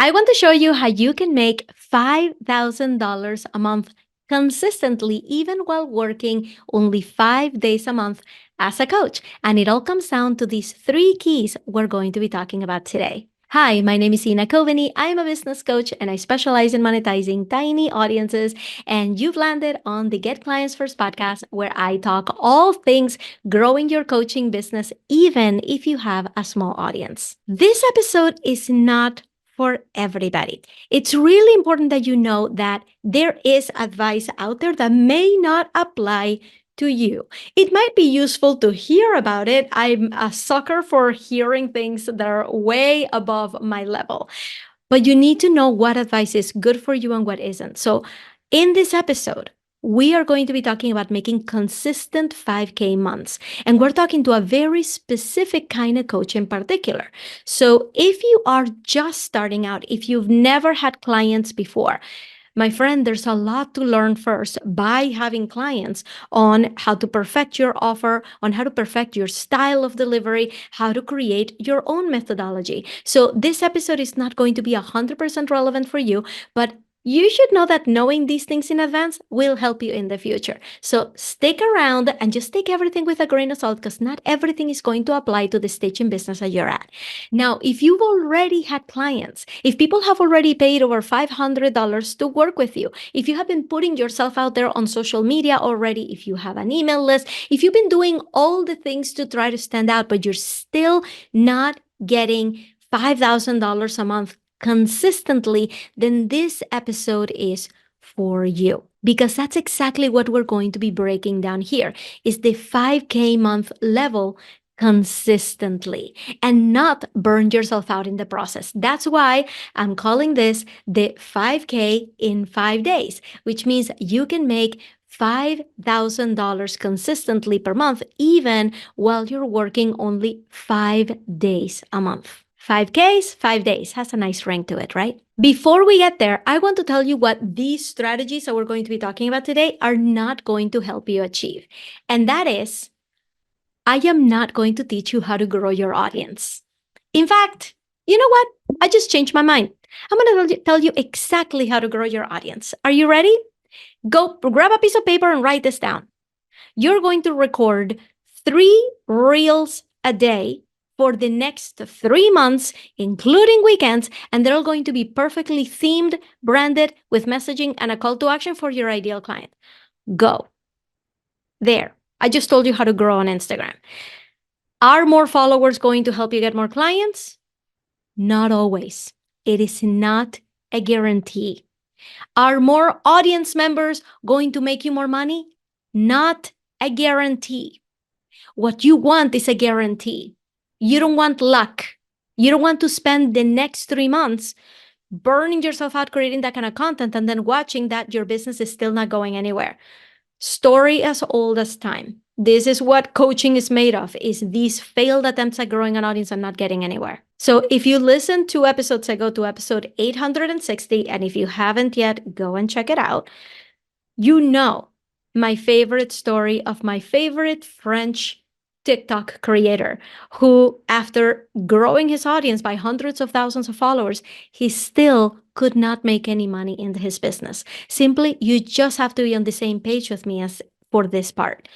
I want to show you how you can make $5,000 a month consistently, even while working only 5 days a month as a coach. And it all comes down to these three keys we're going to be talking about today. Hi, my name is Ina Coveney. I'm a business coach and I specialize in monetizing tiny audiences. And you've landed on the Get Clients First podcast, where I talk all things growing your coaching business, even if you have a small audience. This episode is not for everybody. It's really important that you know that there is advice out there that may not apply to you. It might be useful to hear about it. I'm a sucker for hearing things that are way above my level, but you need to know what advice is good for you and what isn't. So, in this episode, we are going to be talking about making consistent 5K months. And we're talking to a very specific kind of coach in particular. So, if you are just starting out, if you've never had clients before, my friend, there's a lot to learn first by having clients on how to perfect your offer, on how to perfect your style of delivery, how to create your own methodology. So, this episode is not going to be 100% relevant for you, but you should know that knowing these things in advance will help you in the future. So stick around and just take everything with a grain of salt, because not everything is going to apply to the stage in business that you're at. Now, if you've already had clients, if people have already paid over $500 to work with you, if you have been putting yourself out there on social media already, if you have an email list, if you've been doing all the things to try to stand out, but you're still not getting $5,000 a month consistently, then this episode is for you, because that's exactly what we're going to be breaking down here is the 5K month level consistently, and not burn yourself out in the process. That's why I'm calling this the 5K in 5 days, which means you can make $5,000 consistently per month, even while you're working only 5 days a month. 5Ks, 5 days has a nice ring to it, right? Before we get there, I want to tell you what these strategies that we're going to be talking about today are not going to help you achieve. And that is, I am not going to teach you how to grow your audience. In fact, you know what? I just changed my mind. I'm going to tell you exactly how to grow your audience. Are you ready? Go grab a piece of paper and write this down. You're going to record 3 reels a day for the next 3 months, including weekends, and they're all going to be perfectly themed, branded with messaging and a call to action for your ideal client. Go. There. I just told you how to grow on Instagram. Are more followers going to help you get more clients? Not always. It is not a guarantee. Are more audience members going to make you more money? Not a guarantee. What you want is a guarantee. You don't want luck. You don't want to spend the next 3 months burning yourself out creating that kind of content and then watching that your business is still not going anywhere. Story as old as time. This is what coaching is made of, is these failed attempts at growing an audience and not getting anywhere. So if you listened 2 episodes ago to episode 860, and if you haven't yet, go and check it out, you know my favorite story of my favorite French TikTok creator who, after growing his audience by hundreds of thousands of followers, he still could not make any money in his business. Simply, you just have to be on the same page with me as for this part.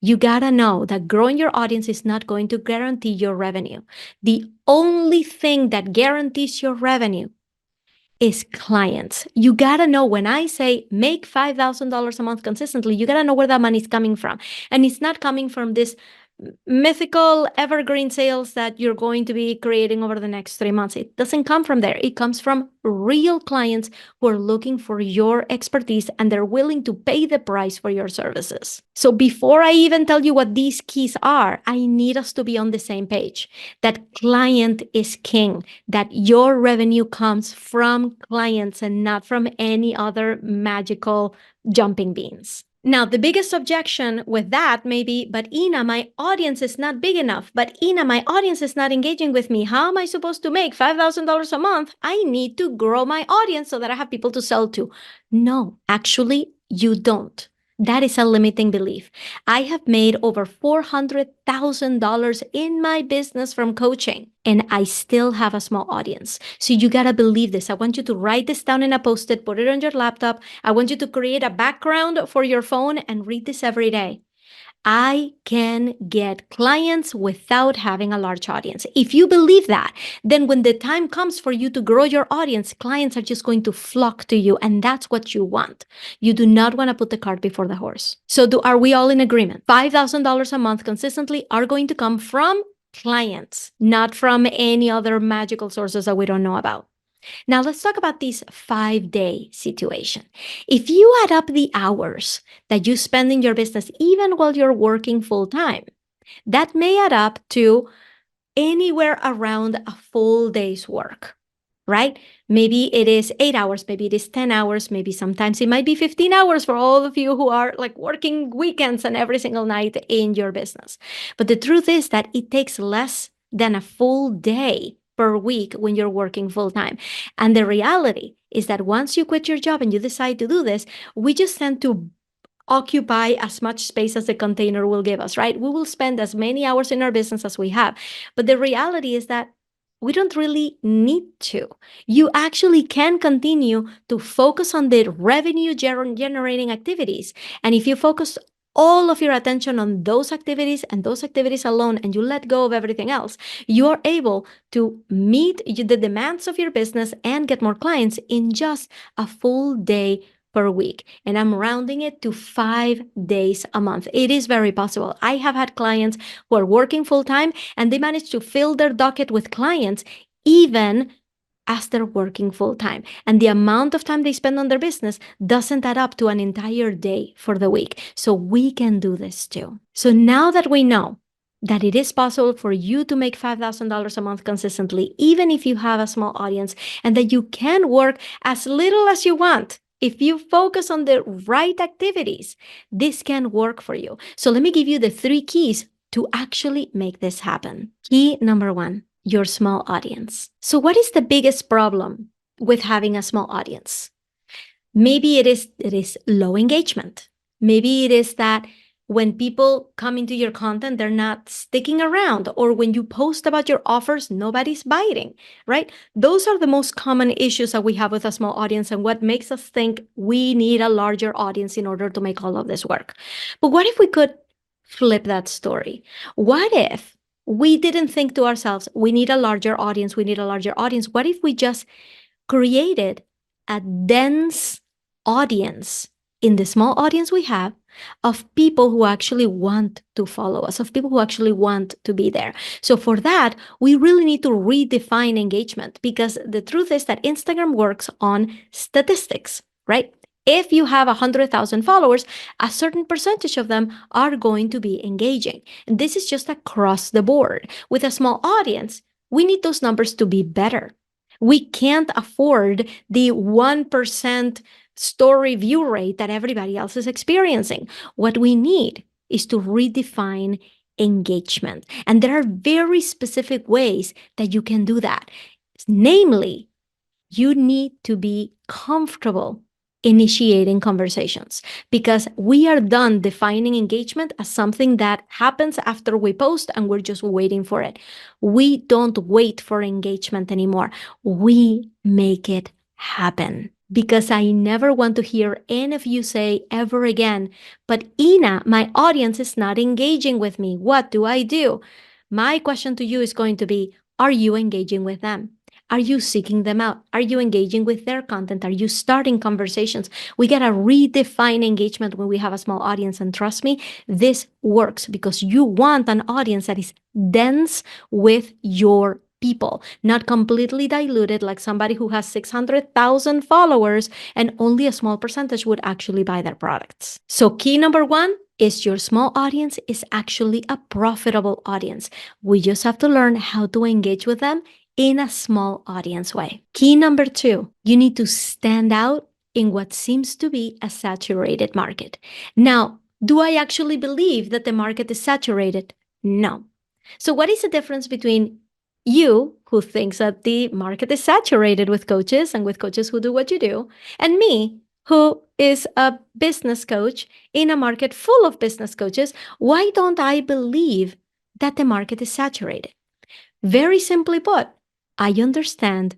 You gotta know that growing your audience is not going to guarantee your revenue. The only thing that guarantees your revenue is clients. You gotta know, when I say make $5,000 a month consistently, you gotta know where that money's coming from. And it's not coming from this mythical evergreen sales that you're going to be creating over the next 3 months. It doesn't come from there. It comes from real clients who are looking for your expertise and they're willing to pay the price for your services. So before I even tell you what these keys are, I need us to be on the same page. That client is king, that your revenue comes from clients and not from any other magical jumping beans. Now, the biggest objection with that may be, but Ina, my audience is not big enough. But Ina, my audience is not engaging with me. How am I supposed to make $5,000 a month? I need to grow my audience so that I have people to sell to. No, actually, you don't. That is a limiting belief. I have made over $400,000 in my business from coaching, and I still have a small audience. So you got to believe this. I want you to write this down in a post-it, put it on your laptop. I want you to create a background for your phone and read this every day. I can get clients without having a large audience. If you believe that, then when the time comes for you to grow your audience, clients are just going to flock to you, and that's what you want. You do not want to put the cart before the horse. So are we all in agreement? $5,000 a month consistently are going to come from clients, not from any other magical sources that we don't know about. Now, let's talk about this 5-day situation. If you add up the hours that you spend in your business, even while you're working full time, that may add up to anywhere around a full day's work, right? Maybe it is 8 hours, maybe it is 10 hours, maybe sometimes it might be 15 hours for all of you who are like working weekends and every single night in your business. But the truth is that it takes less than a full day per week when you're working full time. And the reality is that once you quit your job and you decide to do this, we just tend to occupy as much space as the container will give us, right? We will spend as many hours in our business as we have. But the reality is that we don't really need to. You actually can continue to focus on the revenue generating activities. And if you focus all of your attention on those activities and those activities alone, and you let go of everything else, you are able to meet the demands of your business and get more clients in just a full day per week. And I'm rounding it to 5 days a month. It is very possible. I have had clients who are working full time and they manage to fill their docket with clients even as they're working full time. And the amount of time they spend on their business doesn't add up to an entire day for the week. So we can do this too. So now that we know that it is possible for you to make $5,000 a month consistently, even if you have a small audience, and that you can work as little as you want, if you focus on the right activities, this can work for you. So let me give you the 3 keys to actually make this happen. Key number 1, your small audience. So what is the biggest problem with having a small audience? Maybe it is low engagement. Maybe it is that when people come into your content, they're not sticking around, or when you post about your offers, nobody's biting, right? Those are the most common issues that we have with a small audience and what makes us think we need a larger audience in order to make all of this work. But what if we could flip that story? What if we didn't think to ourselves, we need a larger audience, we need a larger audience? What if we just created a dense audience in the small audience we have of people who actually want to follow us, of people who actually want to be there? So for that, we really need to redefine engagement, because the truth is that Instagram works on statistics, right? If you have 100,000 followers, a certain percentage of them are going to be engaging. And this is just across the board. With a small audience, we need those numbers to be better. We can't afford the 1% story view rate that everybody else is experiencing. What we need is to redefine engagement. And there are very specific ways that you can do that. Namely, you need to be comfortable initiating conversations, because we are done defining engagement as something that happens after we post and we're just waiting for it. We don't wait for engagement anymore. We make it happen. Because I never want to hear any of you say ever again, but Ina, my audience is not engaging with me. What do I do? My question to you is going to be, are you engaging with them? Are you seeking them out? Are you engaging with their content? Are you starting conversations? We got to redefine engagement when we have a small audience. And trust me, this works because you want an audience that is dense with your people, not completely diluted like somebody who has 600,000 followers and only a small percentage would actually buy their products. So key number 1 is your small audience is actually a profitable audience. We just have to learn how to engage with them in a small audience way. Key number 2, you need to stand out in what seems to be a saturated market. Now, do I actually believe that the market is saturated? No. So what is the difference between you, who thinks that the market is saturated with coaches and with coaches who do what you do, and me, who is a business coach in a market full of business coaches, why don't I believe that the market is saturated? Very simply put, I understand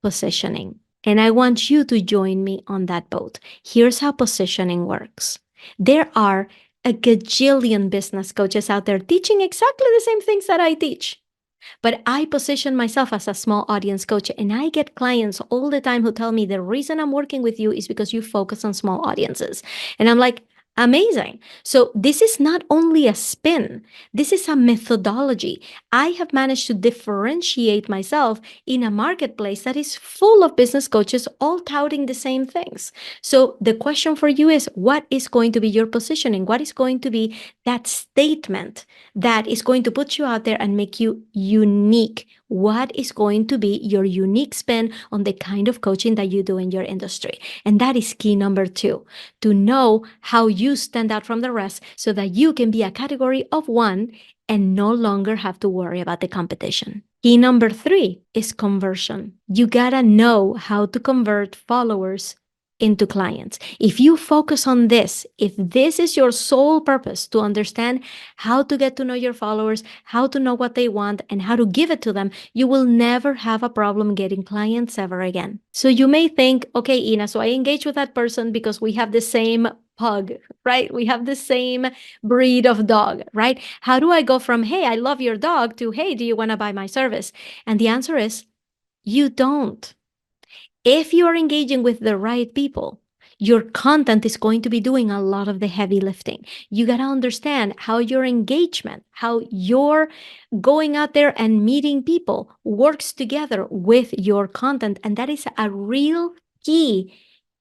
positioning. And I want you to join me on that boat. Here's how positioning works. There are a gajillion business coaches out there teaching exactly the same things that I teach. But I position myself as a small audience coach, and I get clients all the time who tell me the reason I'm working with you is because you focus on small audiences. And I'm like, amazing. So this is not only a spin, this is a methodology. I have managed to differentiate myself in a marketplace that is full of business coaches all touting the same things. So the question for you is, what is going to be your positioning? What is going to be that statement that is going to put you out there and make you unique? What is going to be your unique spin on the kind of coaching that you do in your industry? And that is key number 2, to know how you stand out from the rest so that you can be a category of one and no longer have to worry about the competition. Key number 3 is conversion. You gotta know how to convert followers into clients. If you focus on this, if this is your sole purpose, to understand how to get to know your followers, how to know what they want, and how to give it to them, you will never have a problem getting clients ever again. So you may think, okay, Ina, so I engage with that person because we have the same pug, right? We have the same breed of dog, right? How do I go from, hey, I love your dog, to, hey, do you want to buy my service? And the answer is, you don't. If you are engaging with the right people, your content is going to be doing a lot of the heavy lifting. You got to understand how your engagement, how your going out there and meeting people works together with your content. And that is a real key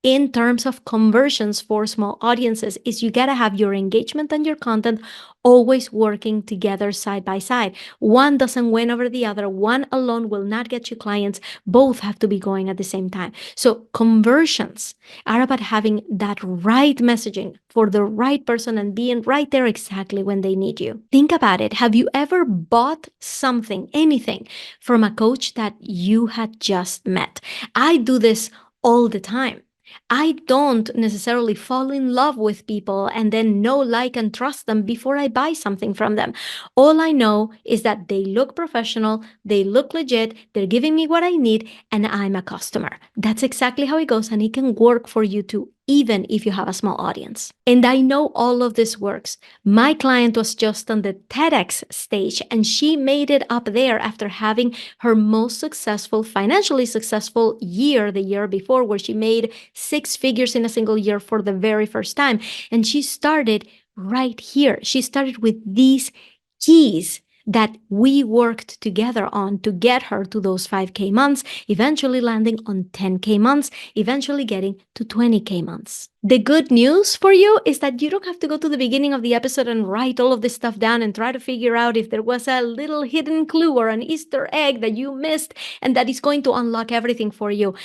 in terms of conversions for small audiences, is you got to have your engagement and your content always working together side by side. One doesn't win over the other. One alone will not get you clients. Both have to be going at the same time. So conversions are about having that right messaging for the right person and being right there exactly when they need you. Think about it. Have you ever bought something, anything, from a coach that you had just met? I do this all the time. I don't necessarily fall in love with people and then know, like, and trust them before I buy something from them. All I know is that they look professional, they look legit, they're giving me what I need, and I'm a customer. That's exactly how it goes, and it can work for you too, even if you have a small audience. And I know all of this works. My client was just on the TEDx stage, and she made it up there after having her most successful, financially successful year the year before, where she made 6 figures in a single year for the very first time. And she started right here. She started with these keys that we worked together on to get her to those 5K months, eventually landing on 10K months, eventually getting to 20K months. The good news for you is that you don't have to go to the beginning of the episode and write all of this stuff down and try to figure out if there was a little hidden clue or an Easter egg that you missed and that is going to unlock everything for you.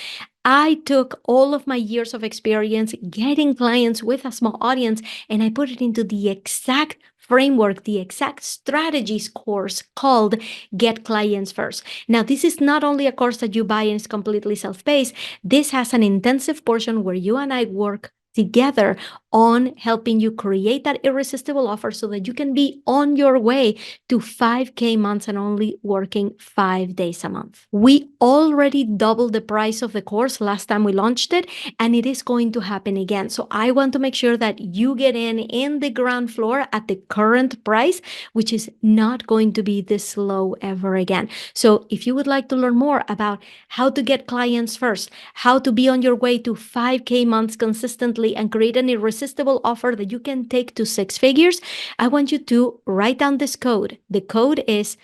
I took all of my years of experience getting clients with a small audience, and I put it into the exact framework, the exact strategies course called Get Clients First. Now, this is not only a course that you buy and it's completely self-paced. This has an intensive portion where you and I work together on helping you create that irresistible offer so that you can be on your way to 5K months and only working 5 days a month. We already doubled the price of the course last time we launched it, and it is going to happen again. So I want to make sure that you get in the ground floor at the current price, which is not going to be this low ever again. So if you would like to learn more about how to get clients first, how to be on your way to 5K months consistently and create an irresistible offer that you can take to 6 figures, I want you to write down this code. The code is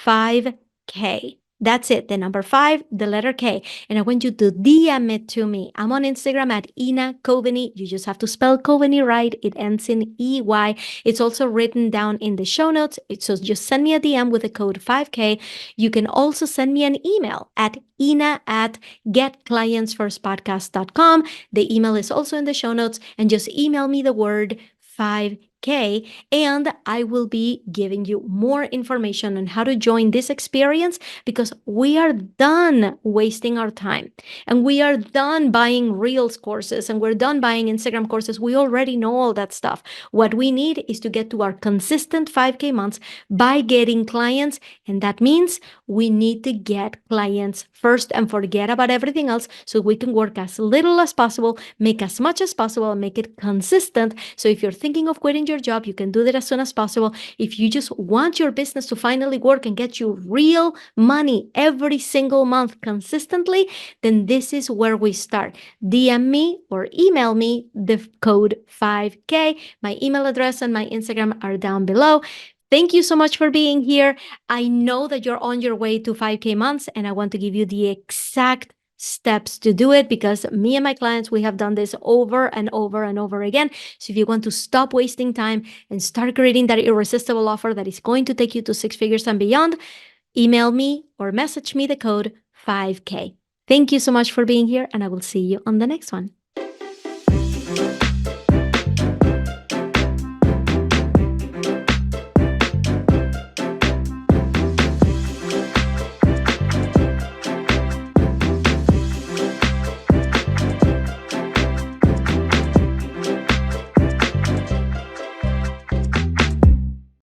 5K. That's it. The number 5, the letter K. And I want you to DM it to me. I'm on Instagram at Ina Coveney. You just have to spell Coveney right. It ends in EY. It's also written down in the show notes. So just send me a DM with the code 5K. You can also send me an email at ina@getclientsfirstpodcast.com. The email is also in the show notes. And just email me the word 5K And I will be giving you more information on how to join this experience because we are done wasting our time and we are done buying Reels courses and we're done buying Instagram courses. We already know all that stuff. What we need is to get to our consistent 5K months by getting clients. And that means we need to get clients first and forget about everything else so we can work as little as possible, make as much as possible, and make it consistent. So if you're thinking of quitting your job, you can do that as soon as possible. If you just want your business to finally work and get you real money every single month consistently, then this is where we start. DM me or email me the code 5K. My email address and my Instagram are down below. Thank you so much for being here. I know that you're on your way to 5K months, and I want to give you the exact steps to do it because me and my clients, we have done this over and over and over again. So if you want to stop wasting time and start creating that irresistible offer that is going to take you to 6 figures and beyond, email me or message me the code 5K. Thank you so much for being here, and I will see you on the next one.